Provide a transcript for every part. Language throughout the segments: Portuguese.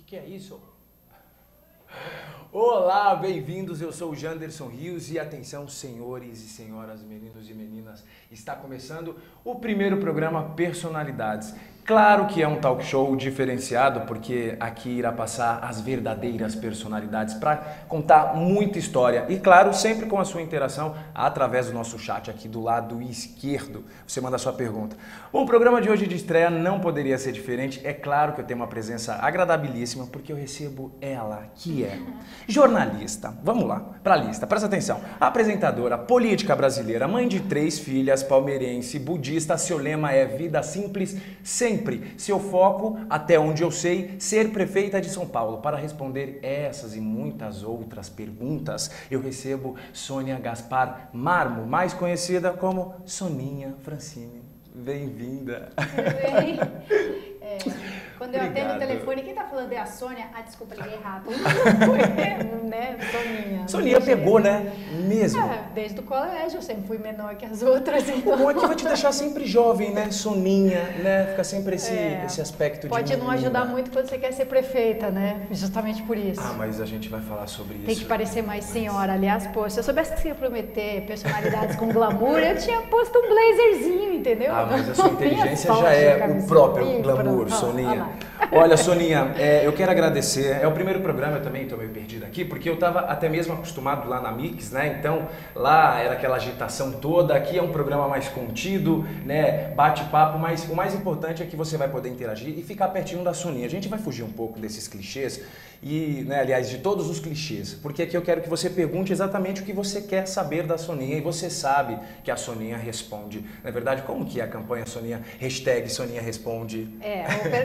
Que é isso? Olá, bem-vindos, eu sou o Janderson Rios e atenção, senhores e senhoras, meninos e meninas, está começando o primeiro programa Personalidades. Claro que é um talk show diferenciado, porque aqui irá passar as verdadeiras personalidades para contar muita história e, claro, sempre com a sua interação através do nosso chat aqui do lado esquerdo. Você manda a sua pergunta. Bom, o programa de hoje de estreia não poderia ser diferente. É claro que eu tenho uma presença agradabilíssima, porque eu recebo ela, que é jornalista. Vamos lá, para a lista, presta atenção. Apresentadora, política brasileira, mãe de 3 filhas, palmeirense, budista, seu lema é vida simples, sempre. Seu foco, até onde eu sei, ser prefeita de São Paulo. Para responder essas e muitas outras perguntas, eu recebo Sônia Gaspar Marmo, mais conhecida como Soninha Francine. Bem-vinda. Tudo bem? Quando eu Obrigado. atendo o telefone, quem tá falando é a Sônia? Ah, desculpa, liguei errado. Né? Soninha. Soninha pegou, né? Mesmo. Desde o colégio, eu sempre fui menor que as outras. Então... O bom é que vai te deixar sempre jovem, né? Soninha, né? Fica sempre esse aspecto de Pode não ajudar muito quando você quer ser prefeita, né? Justamente por isso. Ah, mas a gente vai falar sobre isso. Tem que parecer mais senhora. Aliás, pô, se eu soubesse que você ia prometer personalidades com glamour, eu tinha posto um blazerzinho, entendeu? Ah, mas a sua inteligência já é o próprio glamour, Soninha. Olha, Soninha, eu quero agradecer. É o primeiro programa, eu também estou meio perdido aqui, porque eu estava até mesmo acostumado lá na Mix, né? Então, lá era aquela agitação toda. Aqui é um programa mais contido, né? Bate-papo, mas o mais importante é que você vai poder interagir e ficar pertinho da Soninha. A gente vai fugir um pouco desses clichês e, né, aliás, de todos os clichês, porque aqui eu quero que você pergunte exatamente o que você quer saber da Soninha e você sabe que a Soninha responde. Na verdade, como que é a campanha Soninha? Hashtag Soninha Responde.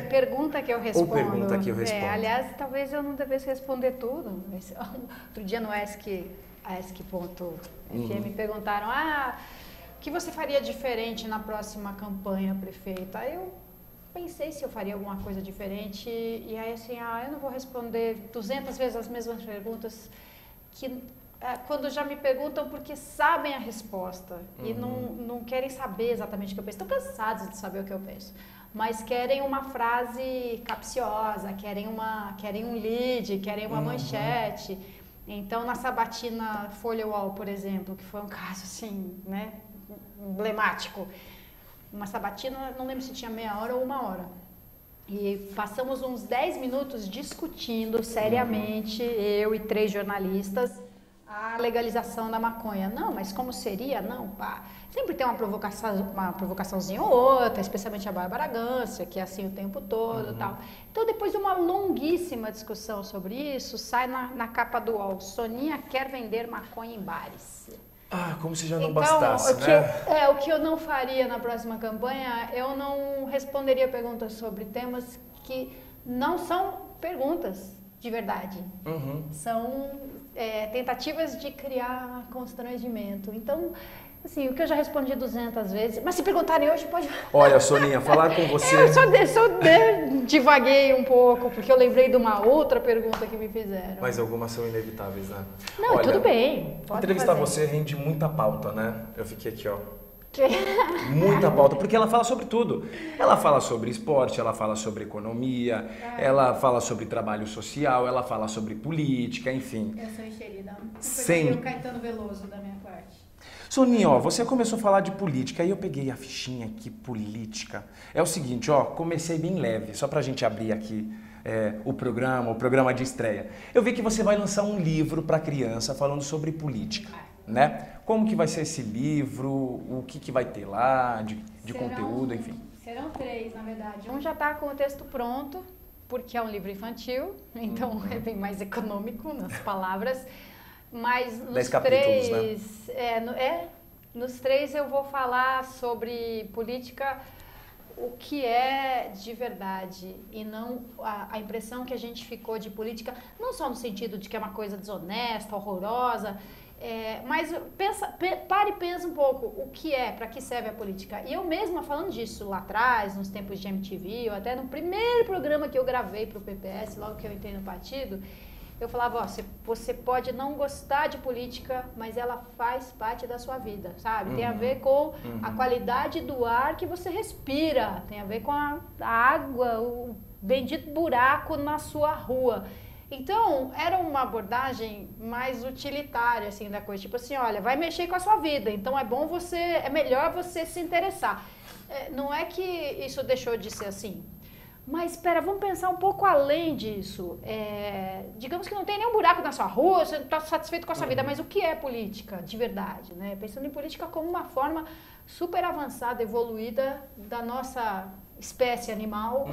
Pergunta que eu respondo. Ou pergunta que eu respondo. Aliás, talvez eu não devesse responder tudo. Outro dia no ask.fm me perguntaram, o que você faria diferente na próxima campanha, prefeita? Aí eu pensei se eu faria alguma coisa diferente e aí assim, eu não vou responder 200 vezes as mesmas perguntas que quando já me perguntam porque sabem a resposta e não querem saber exatamente o que eu penso. Estão cansados de saber o que eu penso, mas querem uma frase capciosa, querem um lead, querem uma manchete. Então, na sabatina Folha UOL, por exemplo, que foi um caso assim, né, emblemático, uma sabatina, não lembro se tinha meia hora ou 1 hora. E passamos uns 10 minutos discutindo seriamente, eu e 3 jornalistas, a legalização da maconha. Não, mas como seria? Não, pá. Sempre tem uma provocaçãozinha ou outra, especialmente a Bárbara Gância, que é assim o tempo todo e tal. Então, depois de uma longuíssima discussão sobre isso, sai na capa do UOL, Soninha quer vender maconha em bares. Ah, como se já não então, bastasse, né? O que eu não faria na próxima campanha, eu não responderia perguntas sobre temas que não são perguntas de verdade. São tentativas de criar constrangimento. Então, assim, o que eu já respondi 200 vezes, mas se perguntarem hoje, pode... Olha, Soninha, falar com você... Eu só divaguei um pouco, porque eu lembrei de uma outra pergunta que me fizeram. Mas algumas são inevitáveis, né? Não, olha, tudo bem, pode entrevistar fazer. você rende muita pauta, né? Eu fiquei aqui, ó. Muita pauta, porque ela fala sobre tudo. Ela fala sobre esporte, ela fala sobre economia, ela fala sobre trabalho social, ela fala sobre política, enfim. Eu sou enxerida. Sem... o Caetano Veloso da minha parte. Soninha, ó, você começou a falar de política, aí eu peguei a fichinha aqui, política. É o seguinte, ó, comecei bem leve, só pra gente abrir aqui o programa de estreia. Eu vi que você vai lançar um livro pra criança falando sobre política, né? como que vai ser esse livro, o que vai ter lá de conteúdo, enfim. Serão 3, na verdade. Um já está com o texto pronto, porque é um livro infantil, então é bem mais econômico nas palavras. Mas nos 10 capítulos, 3, né? Nos 3 eu vou falar sobre política, o que é de verdade e não a impressão que a gente ficou de política, não só no sentido de que é uma coisa desonesta, horrorosa, mas pare e pensa um pouco o que é, para que serve a política. E eu mesma falando disso lá atrás, nos tempos de MTV, ou até no primeiro programa que eu gravei para o PPS, logo que eu entrei no partido, eu falava, ó, você pode não gostar de política, mas ela faz parte da sua vida, sabe? Tem a ver com a qualidade do ar que você respira, tem a ver com a água, o bendito buraco na sua rua. Então, era uma abordagem mais utilitária, assim, da coisa. Tipo assim, olha, vai mexer com a sua vida, então é melhor você se interessar. Não é que isso deixou de ser assim. Mas, espera, vamos pensar um pouco além disso. Digamos que não tem nenhum buraco na sua rua, você não está satisfeito com a sua vida, mas o que é política, de verdade, né? Pensando em política como uma forma super avançada, evoluída da nossa espécie animal,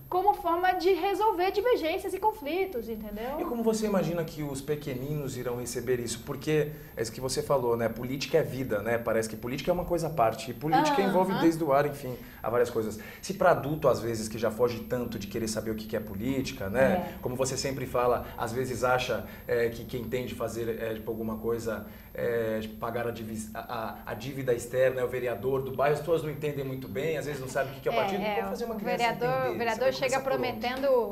como forma de resolver divergências e conflitos, entendeu? E como você imagina que os pequeninos irão receber isso? Porque é isso que você falou, né? Política é vida, né? Parece que política é uma coisa à parte. E política envolve desde o ar, enfim, há várias coisas. Se para adulto, às vezes, que já foge tanto de querer saber o que é política, né? Como você sempre fala, às vezes acha que quem tem de fazer tipo, alguma coisa, pagar a dívida externa é o vereador do bairro, as pessoas não entendem muito bem, às vezes não sabem o que é o partido. Como fazer uma criança entender? O vereador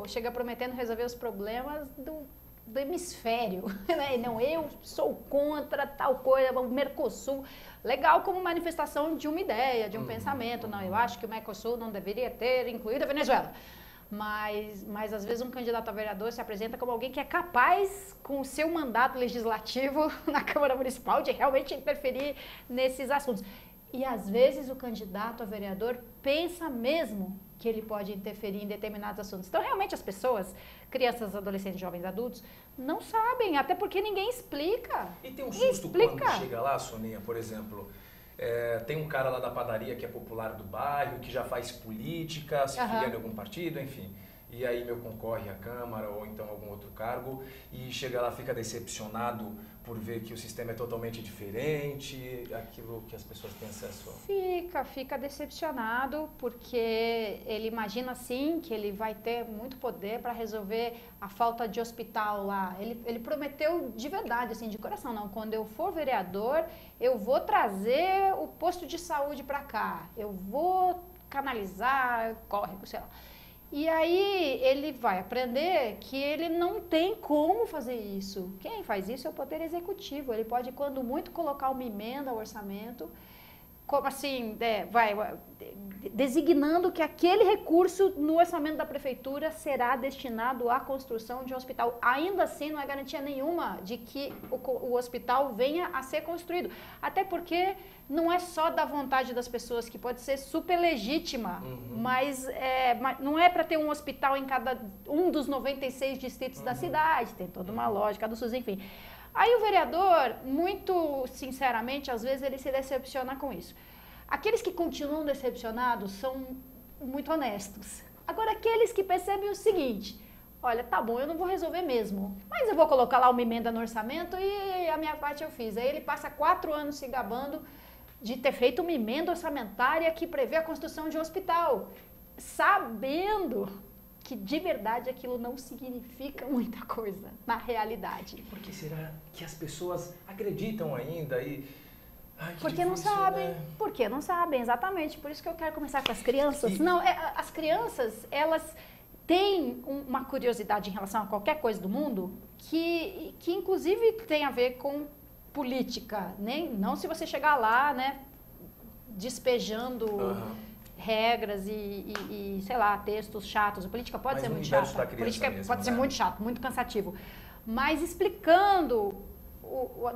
chega prometendo resolver os problemas do hemisfério, né? Não, eu sou contra tal coisa, o Mercosul. Legal como manifestação de uma ideia, de um pensamento. Não, eu acho que o Mercosul não deveria ter incluído a Venezuela. Mas às vezes um candidato a vereador se apresenta como alguém que é capaz, com o seu mandato legislativo na Câmara Municipal, de realmente interferir nesses assuntos. E às vezes o candidato a vereador pensa mesmo que ele pode interferir em determinados assuntos. Então, realmente, as pessoas, crianças, adolescentes, jovens, adultos, não sabem, até porque ninguém explica. E tem um susto quando chega lá, Soninha, por exemplo, tem um cara lá da padaria que é popular do bairro, que já faz política, se filia em algum partido, enfim. E aí meu concorre à Câmara ou então algum outro cargo e chega lá, fica decepcionado por ver que o sistema é totalmente diferente, aquilo que as pessoas têm acesso. Fica decepcionado porque ele imagina assim que ele vai ter muito poder para resolver a falta de hospital lá. Ele prometeu de verdade, assim, de coração, não, quando eu for vereador, eu vou trazer o posto de saúde para cá, eu vou canalizar córrego, sei lá. E aí ele vai aprender que ele não tem como fazer isso. Quem faz isso é o Poder Executivo. Ele pode, quando muito, colocar uma emenda ao orçamento, como assim, designando que aquele recurso no orçamento da prefeitura será destinado à construção de um hospital. Ainda assim, não é garantia nenhuma de que o hospital venha a ser construído. Até porque não é só da vontade das pessoas, que pode ser super legítima, mas não é para ter um hospital em cada um dos 96 distritos da cidade, tem toda uma lógica do SUS, enfim. Aí o vereador, muito sinceramente, às vezes ele se decepciona com isso. Aqueles que continuam decepcionados são muito honestos. Agora, aqueles que percebem o seguinte: olha, tá bom, eu não vou resolver mesmo, mas eu vou colocar lá uma emenda no orçamento e a minha parte eu fiz. Aí ele passa 4 anos se gabando de ter feito uma emenda orçamentária que prevê a construção de um hospital, sabendo que de verdade aquilo não significa muita coisa na realidade. E por que será que as pessoas acreditam ainda? Porque não sabem, né? Porque não sabem, exatamente. Por isso que eu quero começar com as crianças. Não, as crianças, elas têm uma curiosidade em relação a qualquer coisa do mundo que inclusive tem a ver com política. Não se você chegar lá, né, despejando regras e, sei lá, textos chatos. A política pode ser muito chata. A política pode ser muito chato, muito cansativo. Mas explicando,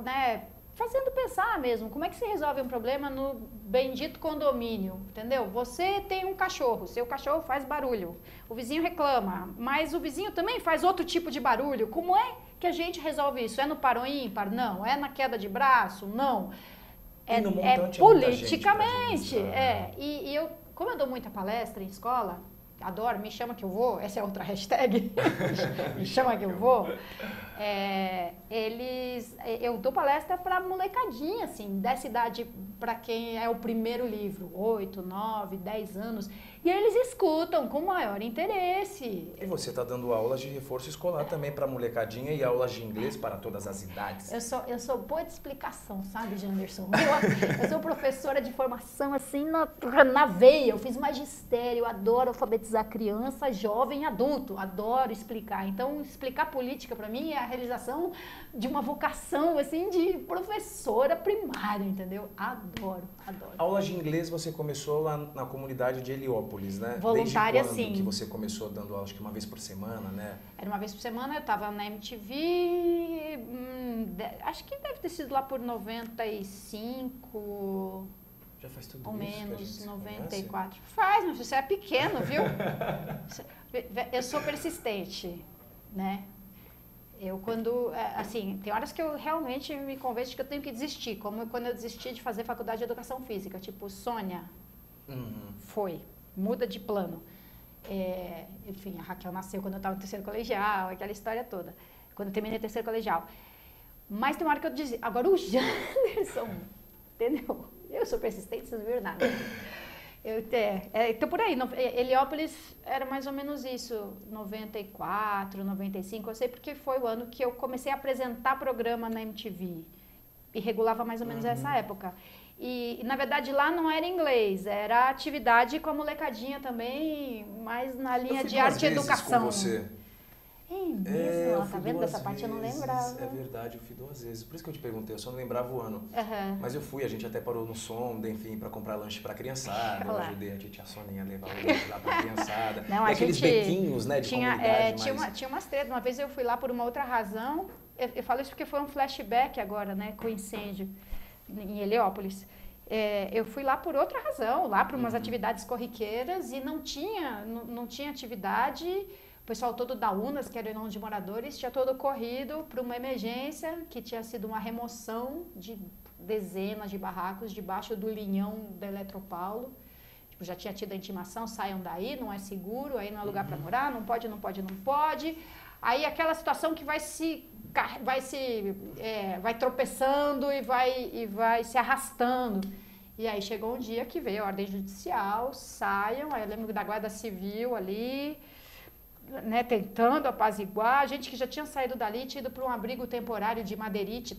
né, fazendo pensar mesmo, como é que se resolve um problema no bendito condomínio, entendeu? Você tem um cachorro, seu cachorro faz barulho, o vizinho reclama, mas o vizinho também faz outro tipo de barulho. Como é que a gente resolve isso? É no par ou ímpar? Não. É na queda de braço? Não. É politicamente. E eu, como eu dou muita palestra em escola, adoro, me chama que eu vou, essa é outra hashtag, me chama que eu vou. Eu dou palestra para molecadinha, assim, dessa idade, para quem é o primeiro livro, 8, 9, 10 anos, e eles escutam com maior interesse. E você está dando aulas de reforço escolar também para molecadinha e aulas de inglês para todas as idades. Eu sou boa de explicação, sabe, Janderson? Eu sou professora de formação, assim, na veia, eu fiz magistério, adoro alfabetizar criança, jovem, adulto, adoro explicar. Então, explicar política para mim é a realização de uma vocação, assim, de professora primária, entendeu? Adoro. Aulas de inglês você começou lá na comunidade de Heliópolis, né? Voluntária, desde quando sim. Que você começou dando aula, acho que uma vez por semana, né? Era uma vez por semana, eu estava na MTV, acho que deve ter sido lá por 95... Já faz tudo ou isso menos, 94. Conhece? Faz, mas você é pequeno, viu? Eu sou persistente, né? Assim, tem horas que eu realmente me convenço de que eu tenho que desistir, como quando eu desisti de fazer faculdade de educação física, tipo, Sônia, muda de plano. Enfim, a Raquel nasceu quando eu estava no terceiro colegial, aquela história toda, quando eu terminei o terceiro colegial. Mas tem uma hora que eu dizia, agora o Janderson, entendeu? Eu sou persistente, vocês não viram nada. Então, por aí, Heliópolis era mais ou menos isso, 94, 95, eu sei porque foi o ano que eu comecei a apresentar programa na MTV e regulava mais ou menos essa época. E, na verdade, lá não era inglês, era atividade com a molecadinha também, mais na linha de arte e educação. Com você. Mesmo? Tá vendo? Dessa parte eu não lembrava. É verdade, eu fui 2 vezes. Por isso que eu te perguntei, eu só não lembrava o ano. Mas eu fui, a gente até parou no som, enfim, pra comprar lanche pra criançada. Eu ajudei a tia Soninha a levar o lanche lá pra criançada. Não, e aqueles bequinhos, né, de comunidade. Tinha umas tretas. Uma vez eu fui lá por uma outra razão. Eu falo isso porque foi um flashback agora, né, com o incêndio em Heliópolis. Eu fui lá por outra razão, lá para umas atividades corriqueiras e não tinha atividade. O pessoal todo da UNAS, que era o irmão de moradores, tinha todo corrido para uma emergência que tinha sido uma remoção de dezenas de barracos debaixo do linhão da Eletropaulo. Tipo, já tinha tido a intimação, saiam daí, não é seguro, aí não é lugar para morar, não pode. Aí aquela situação que vai tropeçando e vai se arrastando. E aí chegou um dia que veio a ordem judicial, saiam, aí eu lembro da Guarda Civil ali, né, tentando apaziguar, gente que já tinha saído dali, tinha ido para um abrigo temporário de Madeirite,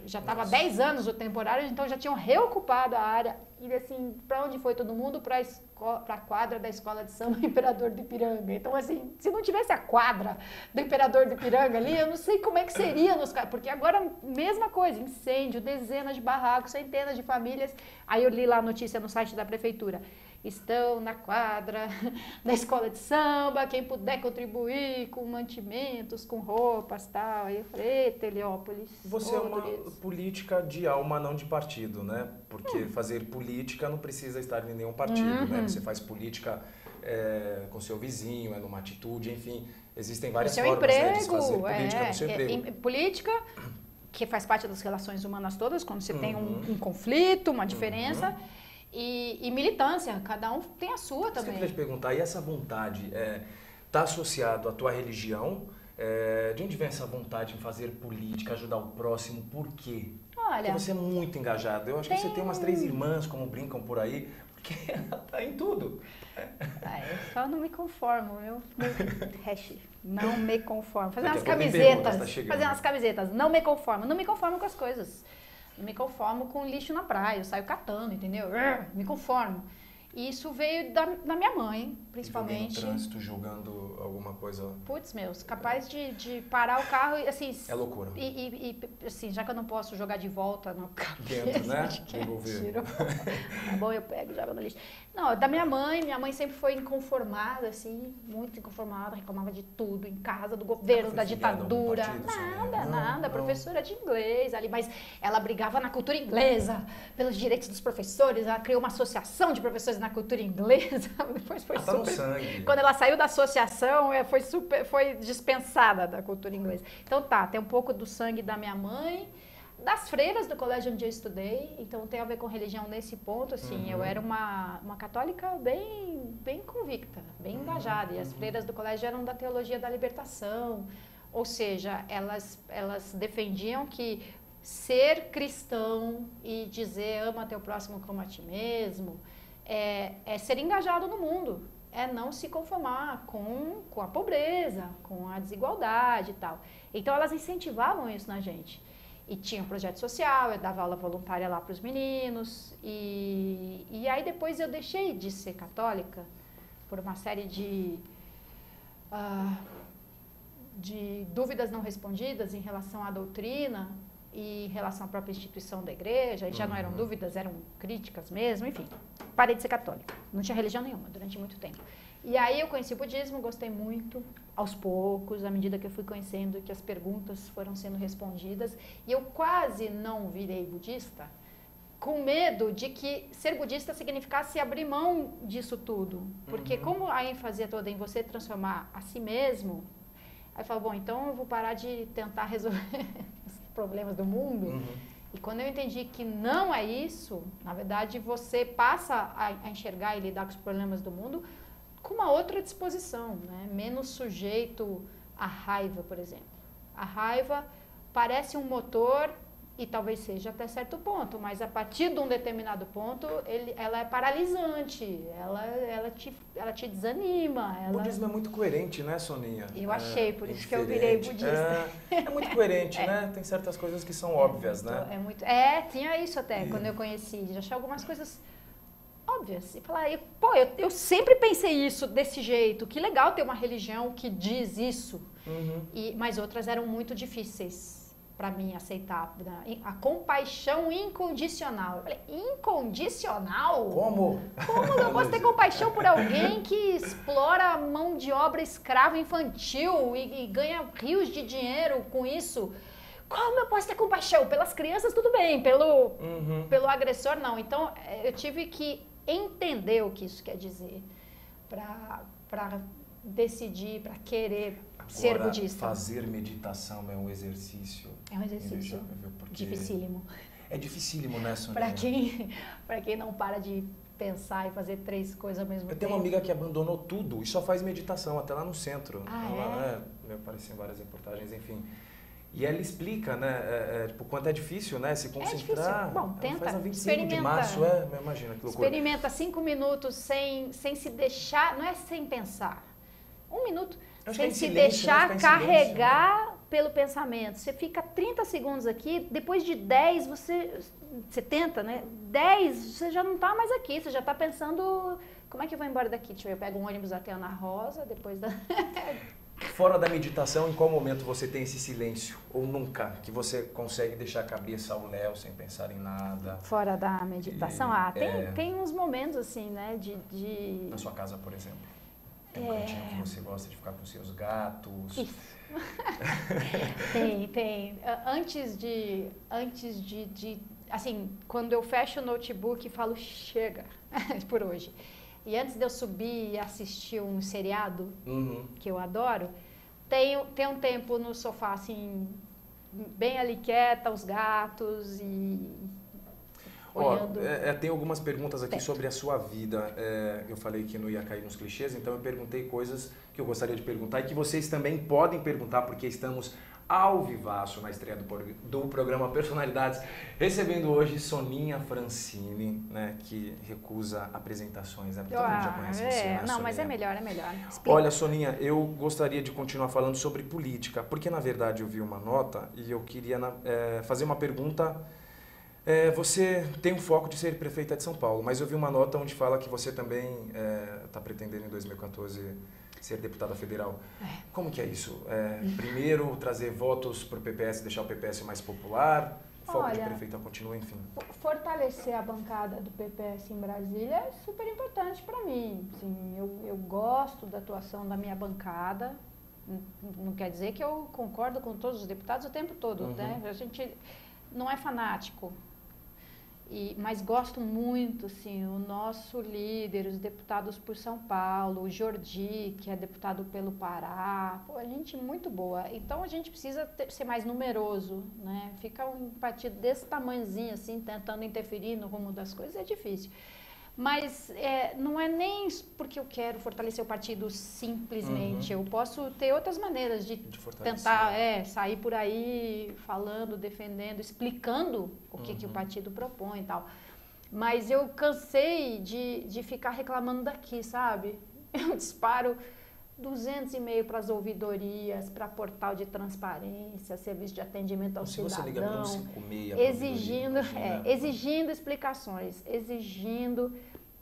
já estava há 10 anos o temporário, então já tinham reocupado a área, e assim, para onde foi todo mundo? Para a quadra da Escola de Samba Imperador do Ipiranga. Então assim, se não tivesse a quadra do Imperador do Ipiranga ali, eu não sei como é que seria, porque agora, mesma coisa, incêndio, dezenas de barracos, centenas de famílias, aí eu li lá a notícia no site da prefeitura, estão na quadra da escola de samba, quem puder contribuir com mantimentos, com roupas e tal. Aí eu falei, eita, Heliópolis. Você é uma política de alma, não de partido, né? Porque fazer política não precisa estar em nenhum partido, né? Você faz política com seu vizinho, numa atitude, enfim. Existem várias formas, né, de se fazer política no seu emprego. Política, que faz parte das relações humanas todas, quando você tem um conflito, uma diferença. E militância, cada um tem a sua também. Eu queria te perguntar, e essa vontade está associado à tua religião? De onde vem essa vontade em fazer política, ajudar o próximo? Por quê? Olha, porque você é muito engajado. Eu acho que você tem umas 3 irmãs, como brincam por aí, porque ela tá em tudo. Eu só não me conformo, não me conformo. Fazer umas camisetas, não me conformo com as coisas. Não me conformo com lixo na praia, eu saio catando, entendeu? Me conformo. E isso veio da minha mãe, principalmente. No trânsito, julgando alguma coisa... Putz, capaz de parar o carro e, assim... É loucura. E assim, já que eu não posso jogar de volta no carro... Dentro, né? Envolver. Tá bom, eu pego e jogo no lixo. Não, da minha mãe sempre foi inconformada, assim, muito inconformada, reclamava de tudo, em casa, do governo, da ditadura. Nada, professora de inglês ali, mas ela brigava na cultura inglesa, pelos direitos dos professores, ela criou uma associação de professores na cultura inglesa, depois foi tá no sangue. Quando ela saiu da associação, foi dispensada da cultura inglesa. Então tem um pouco do sangue da minha mãe, das freiras do colégio onde eu estudei, então tem a ver com religião nesse ponto, assim, eu era uma católica bem convicta, bem engajada, e as freiras do colégio eram da teologia da libertação, ou seja, elas defendiam que ser cristão e dizer ama teu próximo como a ti mesmo é ser engajado no mundo, é não se conformar com a pobreza, com a desigualdade e tal. Então elas incentivavam isso na gente. E tinha um projeto social, eu dava aula voluntária lá para os meninos. E aí depois eu deixei de ser católica por uma série de dúvidas não respondidas em relação à doutrina e em relação à própria instituição da igreja. E já não eram dúvidas, eram críticas mesmo, enfim. Parei de ser católica. Não tinha religião nenhuma durante muito tempo. E aí eu conheci o budismo, gostei muito, aos poucos, à medida que eu fui conhecendo, que as perguntas foram sendo respondidas. E eu quase não virei budista, com medo de que ser budista significasse abrir mão disso tudo. Porque como a ênfase é toda em você transformar a si mesmo, aí eu falo, bom, então eu vou parar de tentar resolver os problemas do mundo. E quando eu entendi que não é isso, na verdade você passa a enxergar e lidar com os problemas do mundo com uma outra disposição, né? Menos sujeito à raiva, por exemplo. A raiva parece um motor, e talvez seja até certo ponto, mas a partir de um determinado ponto, ela é paralisante, ela te desanima. O budismo é muito coerente, né, Soninha? Eu achei, por isso que eu virei budista. É muito coerente, né? Tem certas coisas que são óbvias, né? Tinha isso até, quando eu conheci, de achar algumas coisas óbvias. E falar, eu sempre pensei isso desse jeito. Que legal ter uma religião que diz isso. Mas outras eram muito difíceis para mim aceitar. A compaixão incondicional. Eu falei, incondicional? Como? Como eu posso ter compaixão por alguém que explora a mão de obra escrava infantil e ganha rios de dinheiro com isso? Como eu posso ter compaixão? Pelas crianças, tudo bem. Pelo agressor, não. Então, eu tive que entender o que isso quer dizer para decidir, para querer ser budista. Fazer meditação é um exercício. É um exercício dificílimo. É dificílimo, né, Sonia? Para quem não para de pensar e fazer 3 coisas ao mesmo tempo. Eu tenho uma amiga que abandonou tudo e só faz meditação, até lá no centro. Ela apareceu em várias reportagens, enfim. E ela explica, né, tipo, quanto é difícil, né, se concentrar. É difícil. Bom, tenta, faz a 25 experimenta. de março, imagina que loucura. Experimenta 5 minutos sem se deixar, não é sem pensar. 1 minuto, sem se deixar carregar pelo pensamento. Você fica 30 segundos aqui, depois de 10 você tenta, né? 10, você já não está mais aqui, você já está pensando, como é que eu vou embora daqui? Deixa eu pego um ônibus até Ana Rosa, depois da... Fora da meditação, em qual momento você tem esse silêncio? Ou nunca? Que você consegue deixar a cabeça ao léu, sem pensar em nada? Fora da meditação? Tem uns momentos assim, né? Na sua casa, por exemplo? Tem um cantinho que você gosta de ficar com seus gatos? Isso. Tem. Antes de... Assim, quando eu fecho o notebook e falo, chega, por hoje. E antes de eu subir e assistir um seriado, que eu adoro, tem um tempo no sofá, assim, bem ali quieta, os gatos e olhando. Tem algumas perguntas aqui sobre a sua vida. Eu falei que não ia cair nos clichês, então eu perguntei coisas que eu gostaria de perguntar e que vocês também podem perguntar, porque estamos ao vivaço na estreia do programa Personalidades, recebendo hoje Soninha Francini, né, que recusa apresentações, né? Todo mundo já conhece você, né, não, Soninha? mas é melhor. Explica. Olha, Soninha, eu gostaria de continuar falando sobre política, porque na verdade eu vi uma nota e eu queria fazer uma pergunta. Você tem um foco de ser prefeita de São Paulo, mas eu vi uma nota onde fala que você também está pretendendo em 2014 ser deputada federal. Como que é isso? Primeiro, trazer votos para o PPS, deixar o PPS mais popular, foco de prefeita continua, enfim. Fortalecer a bancada do PPS em Brasília é super importante para mim. Assim, eu gosto da atuação da minha bancada, não quer dizer que eu concordo com todos os deputados o tempo todo, né? A gente não é fanático. Mas gosto muito, assim, o nosso líder, os deputados por São Paulo, o Jordi, que é deputado pelo Pará, pô, gente muito boa. Então a gente precisa ser mais numeroso, né? Fica um partido desse tamanhozinho, assim, tentando interferir no rumo das coisas, é difícil. Mas não é nem porque eu quero fortalecer o partido simplesmente. Eu posso ter outras maneiras de tentar sair por aí falando, defendendo, explicando o que o partido propõe e tal. Mas eu cansei de ficar reclamando daqui, sabe? Eu disparo 200 e-mails para as ouvidorias, para portal de transparência, serviço de atendimento ao cidadão. Se você liga para 156, exigindo explicações, exigindo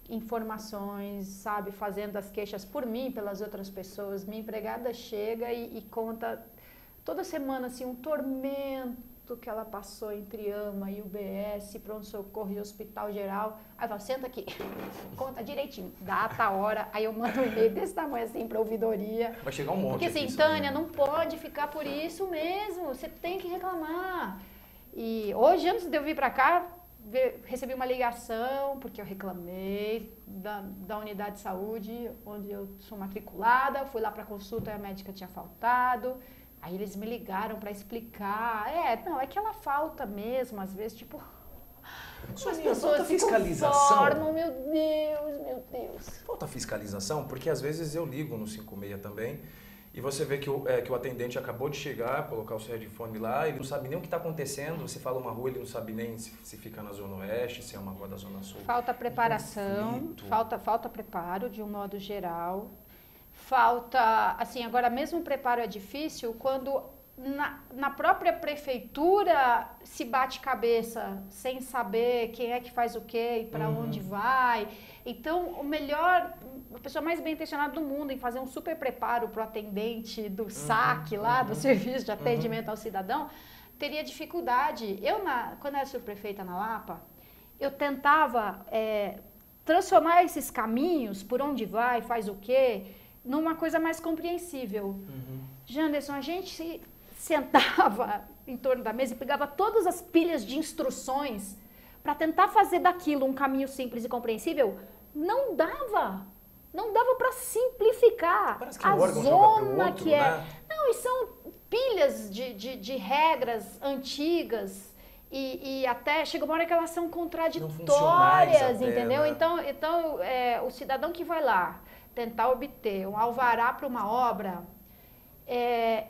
informações, sabe, fazendo as queixas por mim, pelas outras pessoas. Minha empregada chega e conta toda semana assim um tormento que ela passou entre AMA e UBS, pronto-socorro e hospital geral. Aí eu falo, senta aqui, conta direitinho, data, hora. Aí eu mando um e-mail desse tamanho assim para a ouvidoria. Vai chegar um monte. Porque assim, Tânia, não pode ficar por isso mesmo, você tem que reclamar. E hoje, antes de eu vir para cá, recebi uma ligação, porque eu reclamei da unidade de saúde, onde eu sou matriculada, fui lá para consulta e a médica tinha faltado. Aí eles me ligaram para explicar. É que ela falta mesmo, às vezes, tipo... As pessoas falta fiscalização. Formam, meu Deus. Falta fiscalização, porque às vezes eu ligo no 56 também, e você vê que o atendente acabou de chegar, colocar o seu headphone lá, ele não sabe nem o que está acontecendo. Você fala uma rua, ele não sabe nem se fica na Zona Oeste, se é uma rua da Zona Sul. Falta preparação, falta preparo de um modo geral. Falta, assim, agora mesmo o preparo é difícil quando na própria prefeitura se bate cabeça sem saber quem é que faz o quê e para onde vai. Então, a pessoa mais bem intencionada do mundo em fazer um super preparo para o atendente do SAC lá, do Serviço de Atendimento ao Cidadão, teria dificuldade. Quando eu era subprefeita na Lapa, eu tentava transformar esses caminhos, por onde vai, faz o quê, numa coisa mais compreensível. Janderson, a gente sentava em torno da mesa e pegava todas as pilhas de instruções para tentar fazer daquilo um caminho simples e compreensível. Não dava para simplificar. Parece que um órgão joga pro outro, né? Não, e são pilhas de regras antigas e até chega uma hora que elas são contraditórias, entendeu? Né? Então o cidadão que vai lá tentar obter um alvará para uma obra,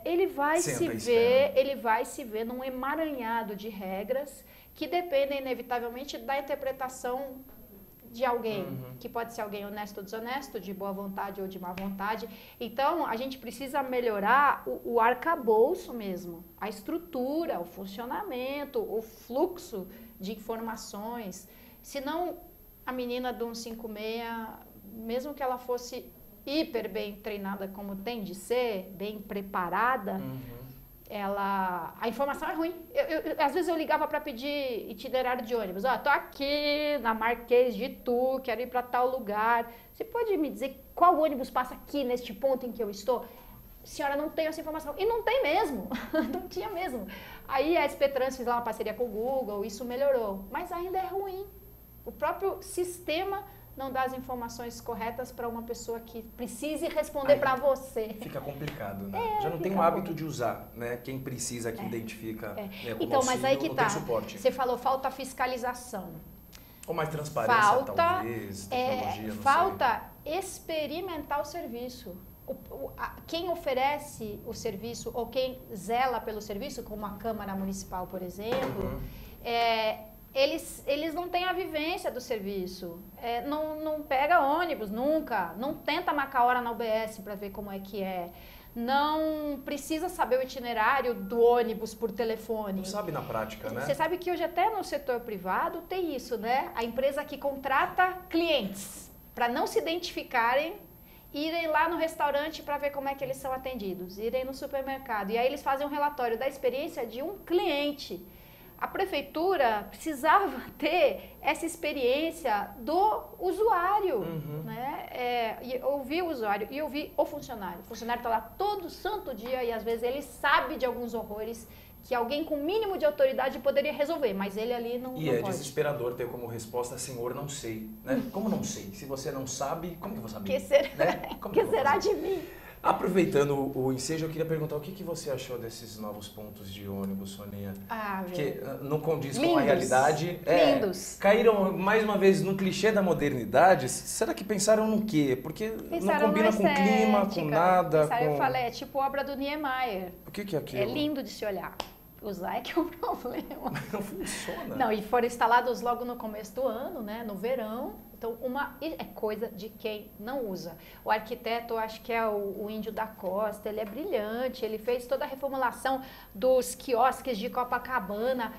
ele vai se ver num emaranhado de regras que dependem inevitavelmente da interpretação de alguém, que pode ser alguém honesto ou desonesto, de boa vontade ou de má vontade. Então, a gente precisa melhorar o arcabouço mesmo, a estrutura, o funcionamento, o fluxo de informações. Senão, a menina do 156, mesmo que ela fosse hiper bem treinada como tem de ser, bem preparada, a informação é ruim. Às vezes eu ligava para pedir itinerário de ônibus. Tô aqui na Marquês de Itu, quero ir para tal lugar. Você pode me dizer qual ônibus passa aqui neste ponto em que eu estou? Senhora, não tenho essa informação. E não tem mesmo. Não tinha mesmo. Aí a SP Trans fez lá uma parceria com o Google, isso melhorou. Mas ainda é ruim. O próprio sistema não dá as informações corretas para uma pessoa que precise responder para você. Fica complicado, né? Já não tem o hábito de usar, né? Quem precisa, que identifica. Né, então, auxílio, mas aí que tá. Você falou, falta fiscalização. Ou mais transparência, talvez, tecnologia, falta experimentar o serviço. Quem oferece o serviço ou quem zela pelo serviço, como a Câmara Municipal, por exemplo, eles não têm a vivência do serviço, não pega ônibus nunca, não tenta marcar hora na UBS para ver como é que é, não precisa saber o itinerário do ônibus por telefone. Não sabe na prática, né? Você sabe que hoje até no setor privado tem isso, né? A empresa que contrata clientes para não se identificarem, irem lá no restaurante para ver como é que eles são atendidos, irem no supermercado, e aí eles fazem um relatório da experiência de um cliente. A prefeitura precisava ter essa experiência do usuário, né? E ouvir o usuário e ouvir o funcionário. O funcionário está lá todo santo dia e às vezes ele sabe de alguns horrores que alguém com mínimo de autoridade poderia resolver, mas ele ali não E não é pode. desesperador ter como resposta, Senhor, não sei, né? Como não sei? Se você não sabe, como que eu vou saber? Que será, Né? Como que eu vou será fazer? de mim? Aproveitando o ensejo, eu queria perguntar o que você achou desses novos pontos de ônibus, Soninha? Ah, Porque não condiz com a Lindos. realidade. Lindos. Caíram mais uma vez no clichê da modernidade. Será que pensaram no quê? Porque Pensaram não combina na com o clima, com estética. nada. Pensaram, com... Eu falei, é tipo obra do Niemeyer. O que é aquilo? É lindo de se olhar. Usar é que é o problema. Não funciona. Não, e foram instalados logo no começo do ano, né, no verão. Então, é coisa de quem não usa. O arquiteto, acho que é o Índio da Costa, ele é brilhante, ele fez toda a reformulação dos quiosques de Copacabana,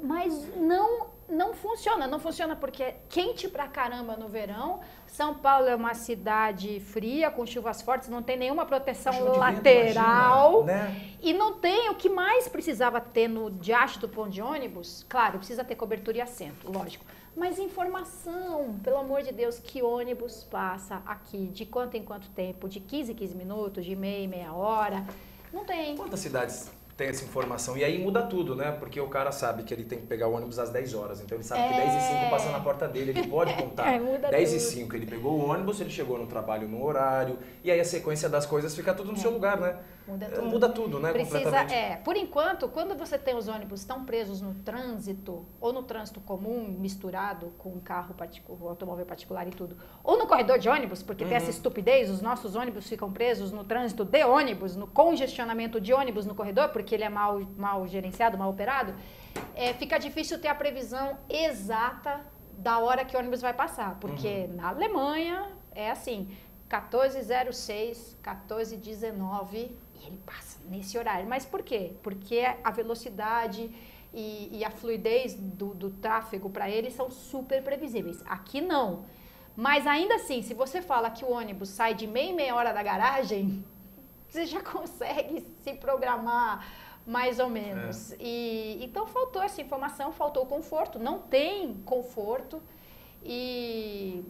mas não funciona porque é quente pra caramba no verão. São Paulo é uma cidade fria, com chuvas fortes, não tem nenhuma proteção Chuva de vento, lateral. imagina, né? E não tem o que mais precisava ter no diacho do ponto de ônibus. Claro, precisa ter cobertura e assento, lógico. Mas informação, pelo amor de Deus, que ônibus passa aqui, de quanto em quanto tempo, de 15 em 15 minutos, de meia em meia hora. Não tem. Quantas cidades tem essa informação? E aí muda tudo, né? Porque o cara sabe que ele tem que pegar o ônibus às 10 horas. Então ele sabe que 10h05 passa na porta dele, ele pode contar. Muda 10h05 ele pegou o ônibus, ele chegou no trabalho no horário. E aí a sequência das coisas fica tudo no seu lugar, né? Muda tudo, né? Precisa, completamente. por enquanto, quando você tem os ônibus tão presos no trânsito, ou no trânsito comum, misturado com um carro particular, automóvel particular e tudo, ou no corredor de ônibus, porque tem essa estupidez, os nossos ônibus ficam presos no trânsito de ônibus, no congestionamento de ônibus no corredor, porque ele é mal gerenciado, mal operado, fica difícil ter a previsão exata da hora que o ônibus vai passar, porque na Alemanha é assim, 14:06, 14:19, e ele passa nesse horário. Mas por quê? Porque a velocidade e a fluidez do tráfego para eles são super previsíveis. Aqui não. Mas ainda assim, se você fala que o ônibus sai de meia em meia hora da garagem, você já consegue se programar mais ou menos. Então faltou essa informação, faltou conforto. Não tem conforto. E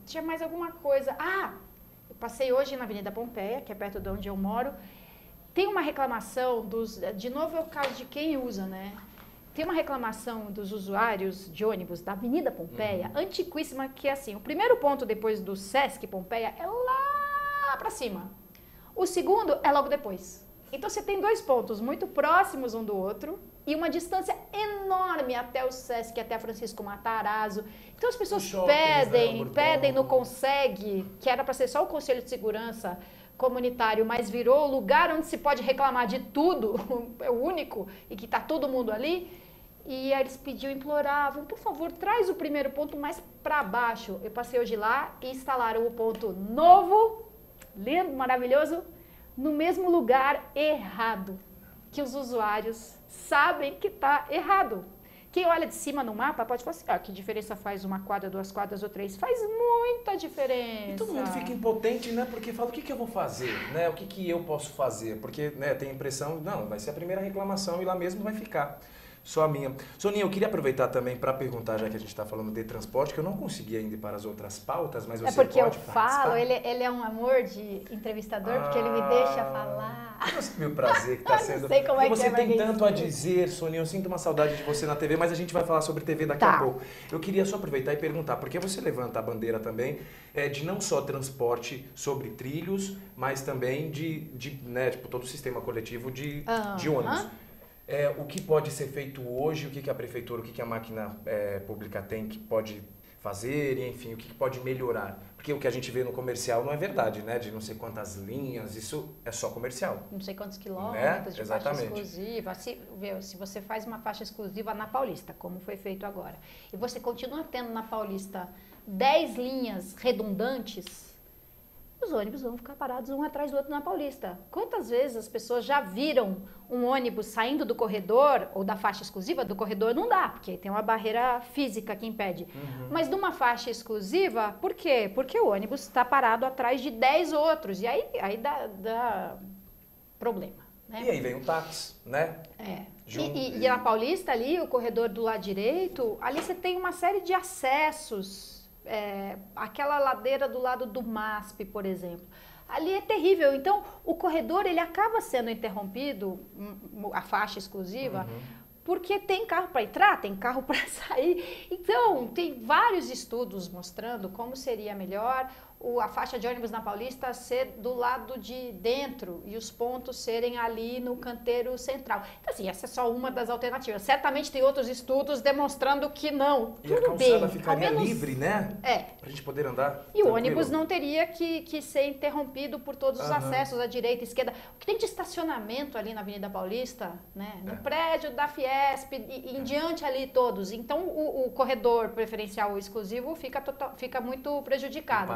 tinha mais alguma coisa. Eu passei hoje na Avenida Pompeia, que é perto de onde eu moro. Tem uma reclamação de novo é o caso de quem usa, né? Tem uma reclamação dos usuários de ônibus da Avenida Pompeia, antiquíssima, que é assim, o primeiro ponto depois do Sesc Pompeia é lá pra cima. O segundo é logo depois. Então você tem dois pontos muito próximos um do outro e uma distância enorme até o Sesc, até a Francisco Matarazzo. Então as pessoas pedem, não consegue, que era para ser só o Conselho de Segurança Comunitário, mas virou o lugar onde se pode reclamar de tudo, é o único, e que está todo mundo ali. E aí eles imploravam, por favor, traz o primeiro ponto mais para baixo. Eu passei hoje lá e instalaram o ponto novo, lindo, maravilhoso, no mesmo lugar errado, que os usuários sabem que está errado. Quem olha de cima no mapa pode falar assim, que diferença faz uma quadra, 2 quadras ou 3? Faz muita diferença. E todo mundo fica impotente, né? Porque fala, o que eu vou fazer? Né? O que eu posso fazer? Porque tem a impressão, não, vai ser a primeira reclamação e lá mesmo vai ficar. Só a minha. Soninha, eu queria aproveitar também para perguntar, já que a gente está falando de transporte, que eu não consegui ainda ir para as outras pautas, mas você porque pode eu falo, ele é um amor de entrevistador, porque ele me deixa falar. Eu sei o prazer que está sendo. Não sei como é que você tem mas tanto a dizer, Soninha, eu sinto uma saudade de você na TV, mas a gente vai falar sobre TV daqui a pouco. Eu queria só aproveitar e perguntar, porque você levanta a bandeira também de não só transporte sobre trilhos, mas também de todo o sistema coletivo de ônibus. O que pode ser feito hoje, o que a prefeitura, o que a máquina pública tem que pode fazer, e, enfim, o que pode melhorar. Porque o que a gente vê no comercial não é verdade, né? De não sei quantas linhas, isso é só comercial. Não sei quantos quilômetros de Exatamente. faixa exclusiva. Se você faz uma faixa exclusiva na Paulista, como foi feito agora, e você continua tendo na Paulista 10 linhas redundantes, os ônibus vão ficar parados um atrás do outro na Paulista. Quantas vezes as pessoas já viram um ônibus saindo do corredor ou da faixa exclusiva? Do corredor não dá, porque tem uma barreira física que impede. Mas de uma faixa exclusiva, por quê? Porque o ônibus está parado atrás de 10 outros. E aí dá problema, né? E aí vem o táxi, né? E na Paulista ali, o corredor do lado direito, ali você tem uma série de acessos. Aquela ladeira do lado do MASP, por exemplo. ali é terrível. Então, o corredor, ele acaba sendo interrompido, a faixa exclusiva, porque tem carro para entrar, tem carro para sair. Então, tem vários estudos mostrando como seria melhor a faixa de ônibus na Paulista ser do lado de dentro e os pontos serem ali no canteiro central. Então, assim, essa é só uma das alternativas. Certamente tem outros estudos demonstrando que não. E a calçada ficaria livre, né? Pra gente poder andar. E o ônibus não teria que ser interrompido por todos os acessos à direita, à esquerda. O que tem de estacionamento ali na Avenida Paulista, né? No prédio da Fiesp e em diante ali todos. Então, o corredor preferencial ou exclusivo fica muito prejudicado.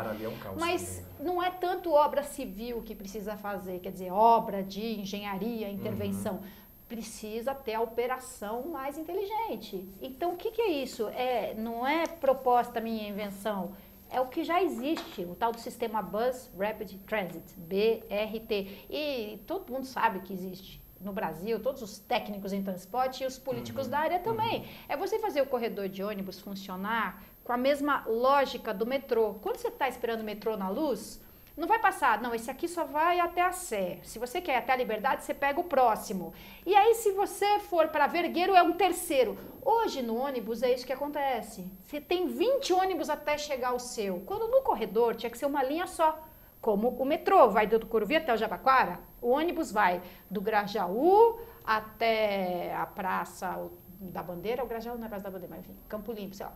Mas não é tanto obra civil que precisa fazer, quer dizer, obra de engenharia, intervenção. Precisa ter a operação mais inteligente. Então, o que é isso? Não é proposta minha invenção, é o que já existe, o tal do sistema Bus Rapid Transit, BRT. E todo mundo sabe que existe no Brasil, todos os técnicos em transporte e os políticos da área também. É você fazer o corredor de ônibus funcionar com a mesma lógica do metrô. Quando você está esperando o metrô na luz, não vai passar, não, esse aqui só vai até a Sé. Se você quer ir até a Liberdade, você pega o próximo. E aí, se você for para Vergueiro, é um terceiro. Hoje, no ônibus, é isso que acontece. Você tem 20 ônibus até chegar ao seu. Quando no corredor, tinha que ser uma linha só. Como o metrô vai do Tucuruvi até o Jabaquara, o ônibus vai do Grajaú até a Praça da Bandeira, o Grajaú não é a Praça da Bandeira, mas enfim, Campo Limpo, sei lá.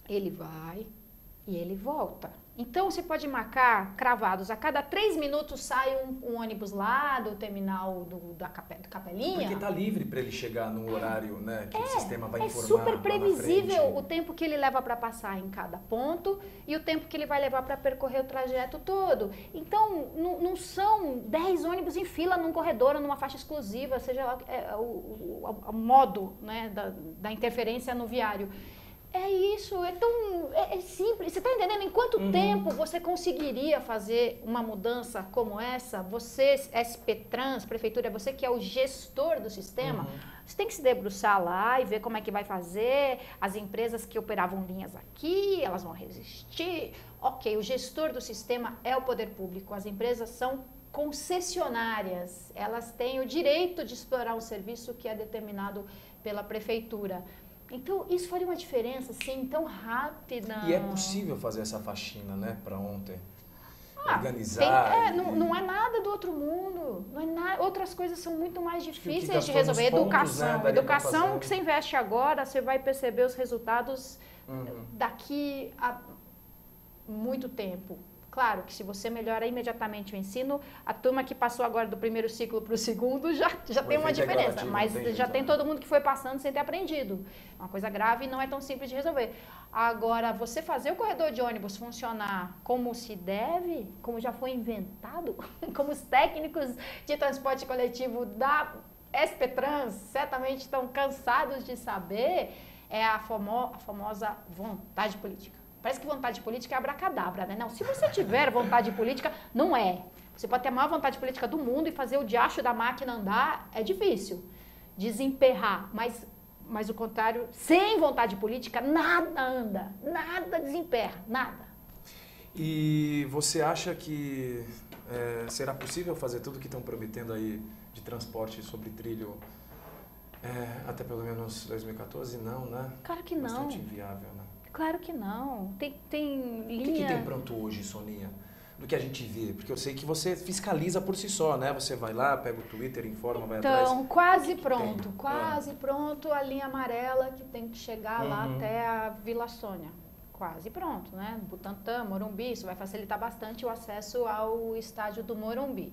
Ele vai e ele volta. Então, você pode marcar cravados. A cada 3 minutos sai um ônibus lá do terminal do Capelinha. Porque está livre para ele chegar no horário, né, que o sistema vai informar. É super previsível o tempo que ele leva para passar em cada ponto e o tempo que ele vai levar para percorrer o trajeto todo. Então, não são 10 ônibus em fila num corredor ou numa faixa exclusiva, seja lá o modo, né, da interferência no viário. É isso, é simples. Você está entendendo? Em quanto tempo você conseguiria fazer uma mudança como essa? Você, SP-Trans, Prefeitura, você que é o gestor do sistema, você tem que se debruçar lá e ver como é que vai fazer. As empresas que operavam linhas aqui, elas vão resistir. Ok, o gestor do sistema é o poder público. As empresas são concessionárias. Elas têm o direito de explorar um serviço que é determinado pela Prefeitura. Então, isso faria uma diferença, assim, tão rápida. E é possível fazer essa faxina, né, para ontem? Organizar. Não é nada do outro mundo. Não é nada, outras coisas são muito mais difíceis de resolver. Educação. Né, educação que você investe agora, você vai perceber os resultados daqui a muito tempo. Claro que se você melhora imediatamente o ensino, a turma que passou agora do primeiro ciclo para o segundo já tem uma diferença, mas já tem todo mundo que foi passando sem ter aprendido. Uma coisa grave e não é tão simples de resolver. Agora, você fazer o corredor de ônibus funcionar como se deve, como já foi inventado, como os técnicos de transporte coletivo da SP-Trans certamente estão cansados de saber, é a famosa vontade política. Parece que vontade política é abracadabra, né? Não, se você tiver vontade política, não é. Você pode ter a maior vontade política do mundo e fazer o diacho da máquina andar, é difícil. Desemperrar, mas o contrário, sem vontade política, nada anda, nada desemperra, nada. E você acha que será possível fazer tudo que estão prometendo aí de transporte sobre trilho até pelo menos 2014? Não, né? Claro que não. Bastante inviável, né? Claro que não. Tem linha... O que tem pronto hoje, Soninha? Do que a gente vê? Porque eu sei que você fiscaliza por si só, né? Você vai lá, pega o Twitter, informa, vai atrás. Então, quase pronto. Quase pronto a linha amarela que tem que chegar lá até a Vila Sônia. Quase pronto, né? Butantã, Morumbi, isso vai facilitar bastante o acesso ao estádio do Morumbi.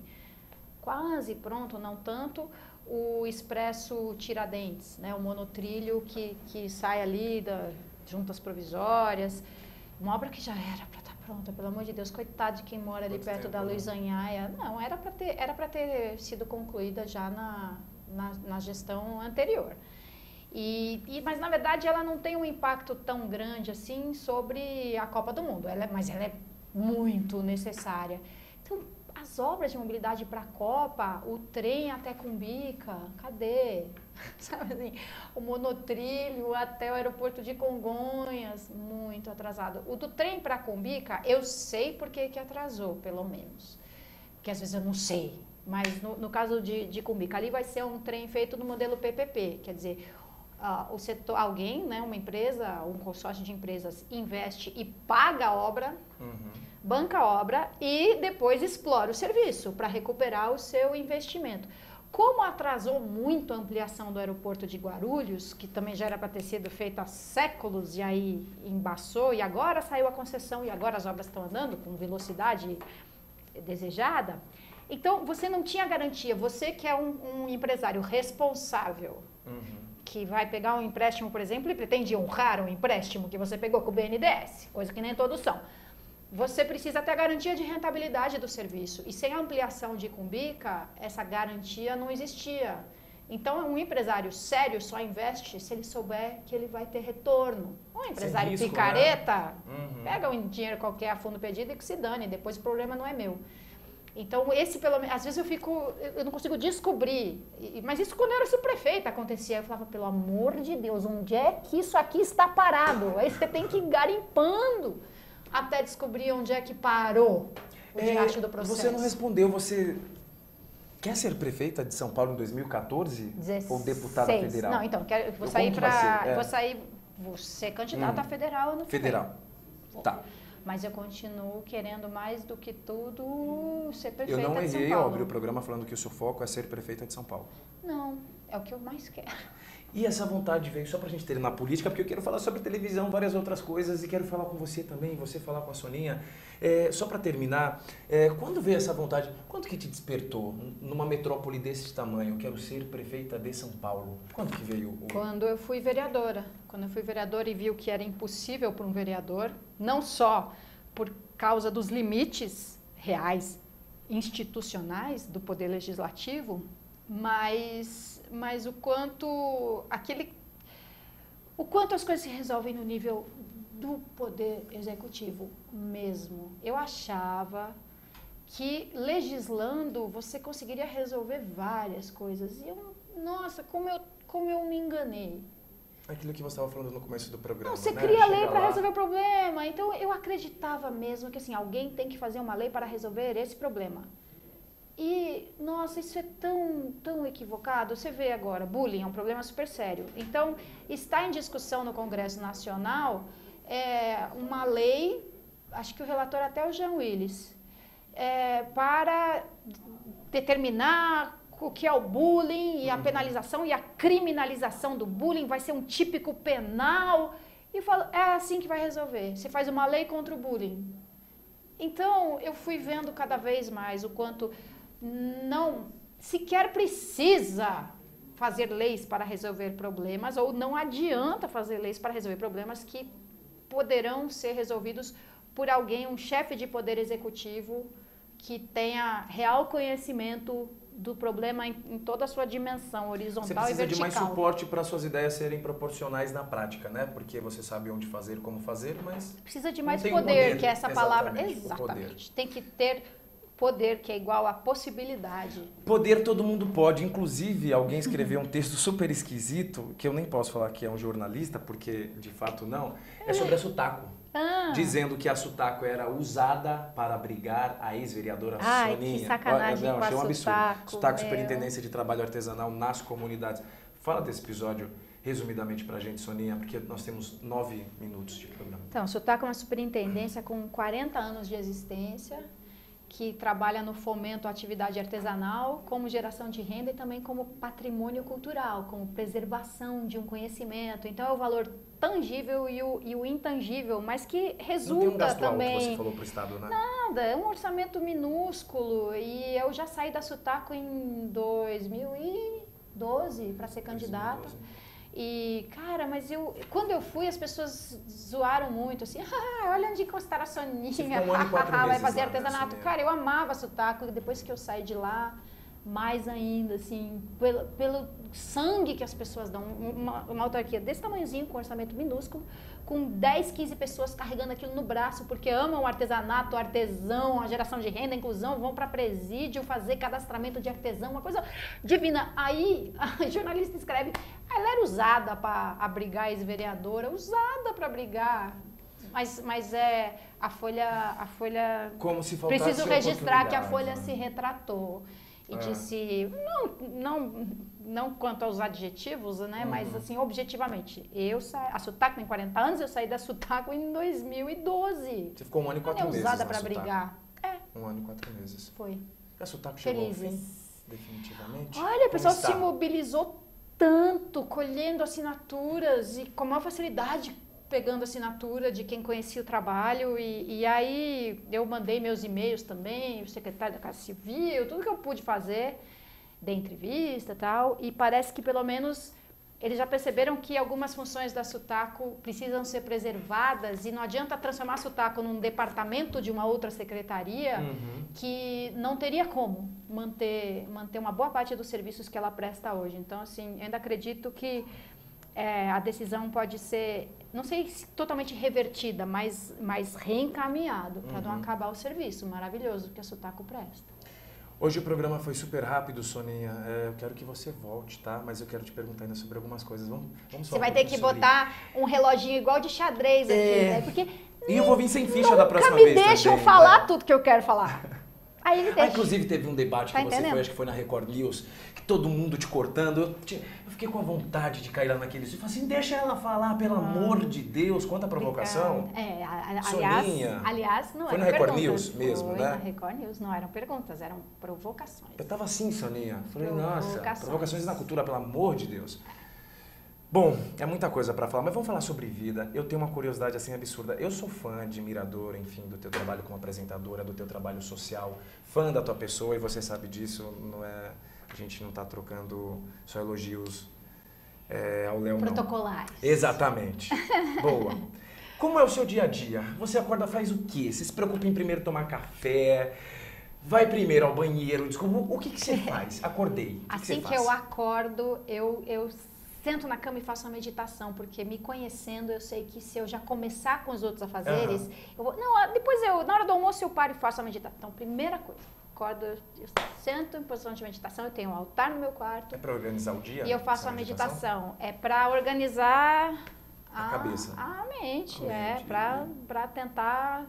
Quase pronto, não tanto o Expresso Tiradentes, né? O monotrilho que sai ali das juntas provisórias, uma obra que já era para estar pronta, pelo amor de Deus, coitado de quem mora ali perto da Luiz Anhaia. Não, era para ter sido concluída já na gestão anterior. Mas, na verdade, ela não tem um impacto tão grande assim sobre a Copa do Mundo, mas ela é muito necessária. Então, as obras de mobilidade para a Copa, o trem até Cumbica, cadê? Sabe assim, o monotrilho até o aeroporto de Congonhas, muito atrasado. O do trem para Cumbica, eu sei porque que atrasou, pelo menos. que às vezes eu não sei, mas no caso de Cumbica, ali vai ser um trem feito no modelo PPP, quer dizer, o setor, alguém, né, uma empresa, um consórcio de empresas investe e paga a obra, banca a obra e depois explora o serviço para recuperar o seu investimento. Como atrasou muito a ampliação do aeroporto de Guarulhos, que também já era para ter sido feita há séculos e aí embaçou, e agora saiu a concessão e agora as obras estão andando com velocidade desejada, então você não tinha garantia. Você que é um empresário responsável, que vai pegar um empréstimo, por exemplo, e pretende honrar um empréstimo que você pegou com o BNDES, coisa que nem todos são. Você precisa ter a garantia de rentabilidade do serviço. E sem a ampliação de Cumbica, essa garantia não existia. Então, um empresário sério só investe se ele souber que ele vai ter retorno. Um empresário risco, picareta, né? Pega um dinheiro qualquer a fundo perdido e que se dane, depois o problema não é meu. Então, esse pelo menos, às vezes eu não consigo descobrir, mas isso quando eu era subprefeita acontecia. Eu falava, pelo amor de Deus, onde é que isso aqui está parado? Aí você tem que ir garimpando até descobrir onde é que parou o diacho do processo. Você não respondeu, você quer ser prefeita de São Paulo em 2014? 16. Ou deputada federal? Não, então, vou ser candidata a federal no federal. Tá. Mas eu continuo querendo mais do que tudo ser prefeita de São Paulo. Eu não errei ao abrir o programa falando que o seu foco é ser prefeita de São Paulo. Não, é o que eu mais quero. E essa vontade veio só pra gente ter na política, porque eu quero falar sobre televisão, várias outras coisas, e quero falar com você também, você falar com a Soninha. Só para terminar, quando veio essa vontade, quando que te despertou numa metrópole desse tamanho? Eu quero ser prefeita de São Paulo. Quando que veio? Quando eu fui vereadora. Quando eu fui vereadora e vi o que era impossível para um vereador, não só por causa dos limites reais, institucionais do poder legislativo, mas o quanto as coisas se resolvem no nível do poder executivo mesmo. Eu achava que legislando você conseguiria resolver várias coisas. E nossa, como eu me enganei. Aquilo que você estava falando no começo do programa. Não, você cria lei para resolver o problema. Então eu acreditava mesmo que assim, alguém tem que fazer uma lei para resolver esse problema. E, nossa, isso é tão equivocado. Você vê agora, bullying é um problema super sério. Então, está em discussão no Congresso Nacional uma lei, acho que o relator até é o Jean Willis, para determinar o que é o bullying e a penalização e a criminalização do bullying. Vai ser um típico penal. E eu falo, é assim que vai resolver. Você faz uma lei contra o bullying. Então, eu fui vendo cada vez mais o quanto não sequer precisa fazer leis para resolver problemas, ou não adianta fazer leis para resolver problemas que poderão ser resolvidos por alguém, um chefe de poder executivo que tenha real conhecimento do problema em toda a sua dimensão horizontal e vertical. Você precisa de mais suporte para suas ideias serem proporcionais na prática, né? Porque você sabe onde fazer, como fazer, mas precisa de mais poder, que é essa palavra. Exatamente. Tem que ter poder, que é igual a possibilidade. Poder todo mundo pode. Inclusive, alguém escreveu um texto super esquisito, que eu nem posso falar que é um jornalista, porque de fato não, é sobre a Sutaco. Dizendo que a Sutaco era usada para abrigar a ex-vereadora Soninha. Que sacanagem com a achei um absurdo. Sutaco, meu. Superintendência de Trabalho Artesanal nas comunidades. Fala desse episódio resumidamente para a gente, Soninha, porque nós temos 9 minutos de programa. Então, a Sutaco é uma superintendência com 40 anos de existência, que trabalha no fomento à atividade artesanal, como geração de renda e também como patrimônio cultural, como preservação de um conhecimento. Então é o valor tangível e o intangível, mas que resulta não tem um gasto também. Alto, você falou para o Estado, né? Nada, é um orçamento minúsculo. E eu já saí da Sutaco em 2012 para ser candidata. 2012. E, cara, mas quando eu fui, as pessoas zoaram muito, assim, olha onde encostaram a Soninha, vai fazer artesanato. Cara, eu amava Sutaco, depois que eu saí de lá, mais ainda, assim, pelo sangue que as pessoas dão. Uma autarquia desse tamanhozinho, com orçamento minúsculo, com 10, 15 pessoas carregando aquilo no braço, porque amam o artesanato, o artesão, a geração de renda, a inclusão, vão para presídio fazer cadastramento de artesão, uma coisa divina. Aí a jornalista escreve, ela era usada para abrigar a ex-vereadora, usada para abrigar Mas é a Folha Como se faltasse preciso registrar que a oportunidade, Folha né? se retratou e disse, não quanto aos adjetivos, né, mas assim, objetivamente, a Sutaco tem 40 anos, eu saí da Sutaco em 2012. Você ficou 1 ano e 4 Não é meses usada na para Sutaco. brigar. 1 ano e 4 meses. Foi. A Sutaco chegou ao Feliz. fim, definitivamente? Olha, o Como pessoal está? se mobilizou tanto, colhendo assinaturas e com maior facilidade pegando assinatura de quem conhecia o trabalho e aí eu mandei meus e-mails também, o secretário da Casa Civil, tudo que eu pude fazer, dei entrevista e tal, e parece que pelo menos eles já perceberam que algumas funções da Sutaco precisam ser preservadas e não adianta transformar a Sutaco num departamento de uma outra secretaria que não teria como manter uma boa parte dos serviços que ela presta hoje. Então, assim, eu ainda acredito que a decisão pode ser, não sei se totalmente revertida, mas reencaminhado para não acabar o serviço maravilhoso que a Sutaco presta. Hoje o programa foi super rápido, Soninha. Eu quero que você volte, tá? Mas eu quero te perguntar ainda sobre algumas coisas. Vamos falar Você vai um ter pouquinho que botar um reloginho igual de xadrez aqui, né? Porque E eu vou vir sem ficha da próxima nunca vez me deixam também, falar né? tudo que eu quero falar. Aí ele deixa. Inclusive teve um debate Tá que você entendendo? foi, acho que foi na Record News, que todo mundo te cortando. Eu fiquei com a vontade de cair lá naquele... Eu falei assim, deixa ela falar, pelo amor de Deus. Quanta provocação. Aliás, não Foi eram na Record perguntas. News mesmo, Foi né? na Record News, não eram perguntas, eram provocações. Eu tava assim, Soninha. Falei, nossa, Provocações. provocações na cultura, pelo amor de Deus. Bom, é muita coisa pra falar, mas vamos falar sobre vida. Eu tenho uma curiosidade assim absurda. Eu sou fã, admirador, enfim, do teu trabalho como apresentadora, do teu trabalho social, fã da tua pessoa, e você sabe disso, não é... A gente não tá trocando só elogios ao Léo, não. Protocolares. Exatamente. Boa. Como é o seu dia a dia? Você acorda, faz o quê? Você se preocupa em primeiro tomar café? Vai primeiro ao banheiro? Desculpa, o que você faz? Acordei. O que Assim você que faz? eu acordo, eu sento na cama e faço uma meditação, porque me conhecendo, eu sei que se eu já começar com os outros afazeres, eu vou... Não, depois na hora do almoço eu paro e faço a meditação. Então, primeira coisa, acordo, eu sento em posição de meditação, eu tenho um altar no meu quarto. É para organizar o dia? E eu faço essa a meditação. É para organizar a cabeça. A mente, mente. para tentar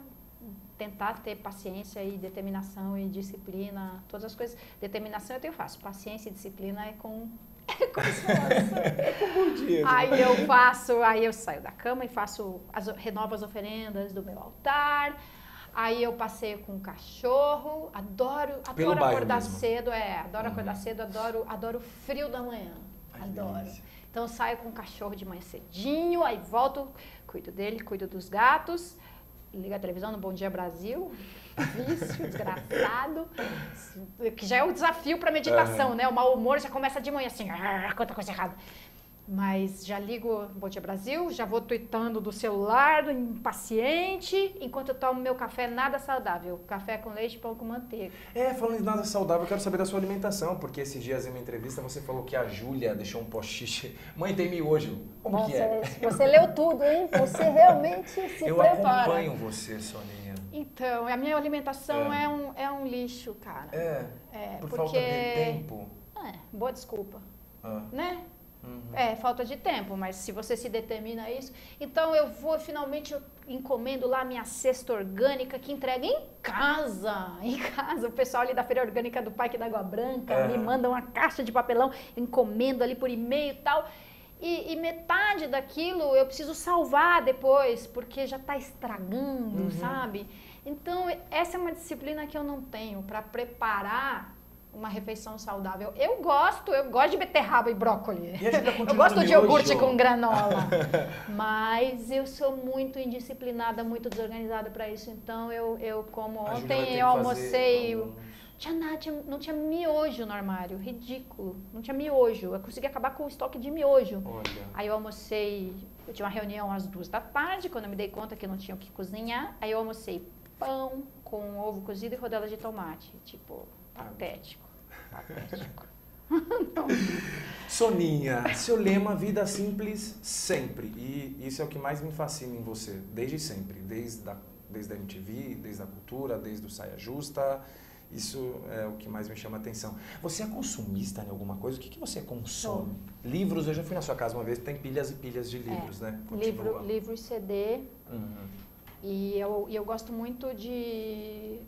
ter paciência e determinação e disciplina, todas as coisas. Determinação eu tenho fácil, paciência e disciplina é com Aí eu saio da cama e renovo as oferendas do meu altar. Aí eu passeio com o cachorro, adoro acordar cedo, adoro acordar cedo, adoro o frio da manhã, adoro. Então eu saio com o cachorro de manhã cedinho, aí volto, cuido dele, cuido dos gatos, ligo a televisão no Bom Dia Brasil, vício, desgraçado, que já é um desafio para meditação, né? O mau humor já começa de manhã assim, quanta coisa errada. Mas já ligo Bom Dia Brasil, já vou tuitando do celular, impaciente, enquanto eu tomo meu café nada saudável. Café com leite e pão com manteiga. Falando em nada saudável, eu quero saber da sua alimentação, porque esses dias em uma entrevista você falou que a Júlia deixou um post-it. Mãe, tem miojo. Como que é? Você leu tudo, hein? Você realmente se prepara. Eu acompanho você, Soninha. Então, a minha alimentação é um lixo, cara. Por falta de tempo. Boa desculpa. Né? Falta de tempo, mas se você se determina a isso, então eu finalmente encomendo lá minha cesta orgânica que entrega em casa, o pessoal ali da Feira Orgânica do Parque da Água Branca me manda uma caixa de papelão, encomendo ali por e-mail e tal, e metade daquilo eu preciso salvar depois, porque já está estragando, sabe? Então essa é uma disciplina que eu não tenho para preparar uma refeição saudável. Eu gosto de beterraba e brócolis. Eu gosto de iogurte com granola. Mas eu sou muito indisciplinada, muito desorganizada para isso. Então eu como ontem, eu almocei. Não tinha miojo no armário. Ridículo. Não tinha miojo. Eu consegui acabar com o estoque de miojo. Olha. Aí eu almocei. Eu tinha uma reunião às 2h, quando eu me dei conta que eu não tinha o que cozinhar. Aí eu almocei pão com ovo cozido e rodela de tomate. Tipo, patético. Soninha, seu lema, vida simples sempre. E isso é o que mais me fascina em você, desde sempre. Desde a MTV, desde a cultura, desde o Saia Justa. Isso é o que mais me chama a atenção. Você é consumista em alguma coisa? O que você consome? Livros, eu já fui na sua casa uma vez, tem pilhas e pilhas de livros, né? Livro e CD. E eu gosto muito de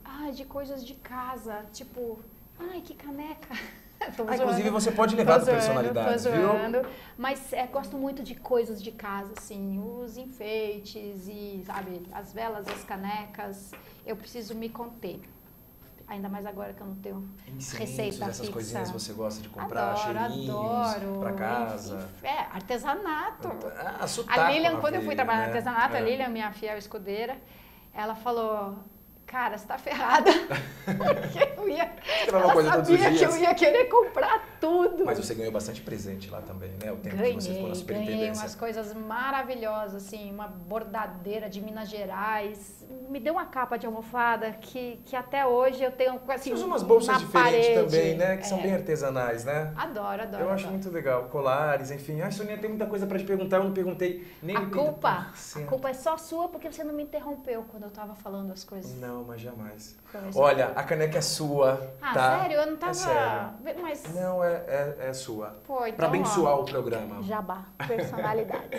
coisas de casa, tipo, ai, que caneca. Inclusive você pode levar para personalidades, viu? Mas gosto muito de coisas de casa, assim, os enfeites e, sabe, as velas, as canecas. Eu preciso me conter. Ainda mais agora que eu não tenho receita essas fixa. Coisinhas você gosta de comprar, adoro. Para casa. Artesanato. A Lilian, quando eu fui trabalhar no artesanato, a Lilian, minha fiel escudeira, ela falou... Cara, você tá ferrada. Porque ela sabia que eu ia querer comprar tudo. Mas você ganhou bastante presente lá também, né? O tempo que você ficou na superintendência. Ganhei umas coisas maravilhosas, assim, uma bordadeira de Minas Gerais. Me deu uma capa de almofada que até hoje eu tenho assim, você usa umas bolsas diferentes parede. Também, né? Que são bem artesanais, né? Adoro. Eu acho muito legal. Colares, enfim. Ai, Soninha, tem muita coisa pra te perguntar, eu não perguntei nem a culpa é só sua porque você não me interrompeu quando eu tava falando as coisas. Não, mas jamais. Olha, a caneca é sua, tá? Sério? Eu não tava... sério. Mas... Não, é sua. Pô, então, pra abençoar o programa. Jabá, personalidade.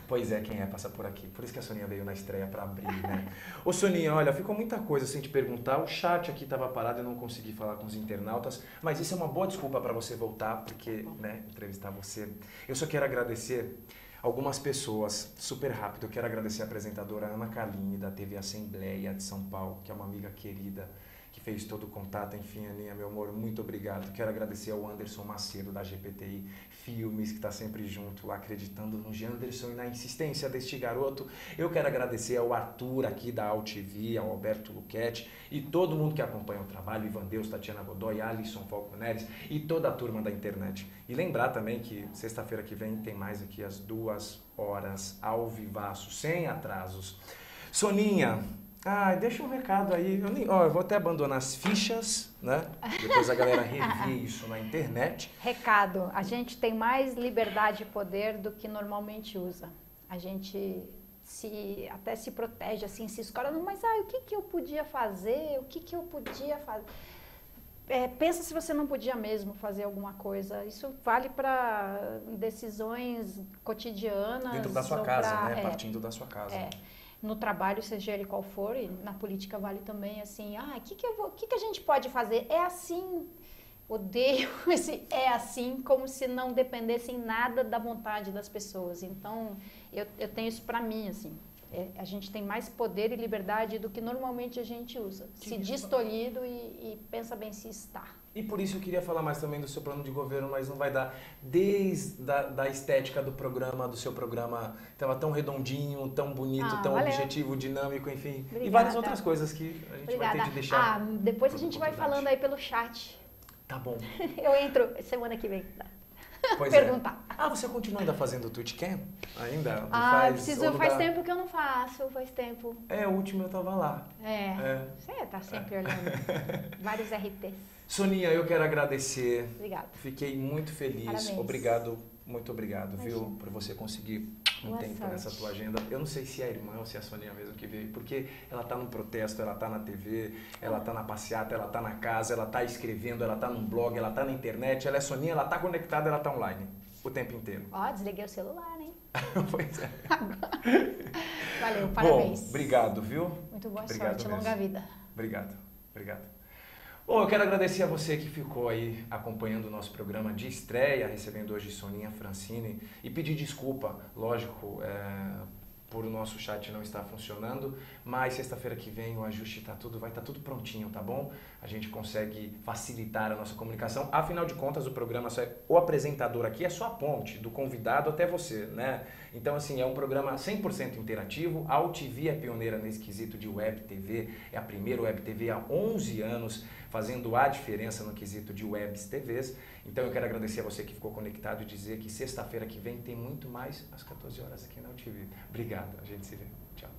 Pois é, quem passa por aqui. Por isso que a Soninha veio na estreia pra abrir, né? Ô Soninha, olha, ficou muita coisa sem te perguntar. O chat aqui tava parado, eu não consegui falar com os internautas. Mas isso é uma boa desculpa pra você voltar, porque, né, entrevistar você. Eu só quero agradecer algumas pessoas, super rápido. Eu quero agradecer a apresentadora Ana Kaline, da TV Assembleia de São Paulo, que é uma amiga querida, que fez todo o contato. Enfim, Aninha, meu amor, muito obrigado. Quero agradecer ao Anderson Macedo, da GPTI Filmes, que está sempre junto, acreditando no Janderson e na insistência deste garoto. Eu quero agradecer ao Arthur, aqui da AltV, ao Alberto Luchetti e todo mundo que acompanha o trabalho, Ivan Deus, Tatiana Godoy, Alisson Falco Neres e toda a turma da internet. E lembrar também que sexta-feira que vem tem mais aqui às 2 horas, ao vivaço, sem atrasos. Soninha, deixa um recado aí. Eu vou até abandonar as fichas, né? Depois a galera revê isso na internet. Recado, a gente tem mais liberdade e poder do que normalmente usa. A gente até se protege, assim, se escolhe, mas o que eu podia fazer? O que eu podia fazer? Pensa se você não podia mesmo fazer alguma coisa. Isso vale para decisões cotidianas. Dentro da sua casa, né? Partindo da sua casa. No trabalho, seja ele qual for, e na política vale também, assim, o que a gente pode fazer? É assim, odeio esse é assim, como se não dependesse em nada da vontade das pessoas. Então, eu tenho isso pra mim, assim, a gente tem mais poder e liberdade do que normalmente a gente usa. Se diz tolhido e pensa bem se está. E por isso eu queria falar mais também do seu plano de governo, mas não vai dar. Desde da estética do programa, do seu programa, estava tão redondinho, tão bonito, tão objetivo, dinâmico, enfim. Obrigada. E várias outras coisas que a gente vai ter de deixar. Depois a gente vai falando aí pelo chat. Tá bom. Eu entro semana que vem. Pois perguntar. Você continua ainda fazendo o Twitchcam? Ainda? Faz tempo que eu não faço, faz tempo. O último eu tava lá. Você tá sempre olhando. Vários RTs. Soninha, eu quero agradecer. Obrigada. Fiquei muito feliz. Parabéns. Obrigado, muito obrigado, viu? Por você conseguir tempo nessa tua agenda. Eu não sei se é a irmã ou se é a Soninha mesmo que veio, porque ela tá no protesto, ela tá na TV, ela tá na passeata, ela tá na casa, ela tá escrevendo, ela tá num blog, ela tá na internet, ela é Soninha, ela tá conectada, ela tá online o tempo inteiro. Desliguei o celular, hein? Pois é. Valeu, parabéns. Bom, obrigado, viu? Muito boa sorte, longa vida. Obrigado. Bom, eu quero agradecer a você que ficou aí acompanhando o nosso programa de estreia, recebendo hoje Soninha Francini, e pedir desculpa, lógico, por o nosso chat não estar funcionando, mas sexta-feira que vem o ajuste vai estar tudo prontinho, tá bom? A gente consegue facilitar a nossa comunicação. Afinal de contas, o programa o apresentador aqui é só a ponte do convidado até você, né? Então, assim, é um programa 100% interativo. A AltV é pioneira nesse quesito de Web TV, é a primeira Web TV há 11 anos, fazendo a diferença no quesito de Webs TVs. Então, eu quero agradecer a você que ficou conectado e dizer que sexta-feira que vem tem muito mais às 14 horas aqui na AltV. Obrigado, a gente se vê. Tchau.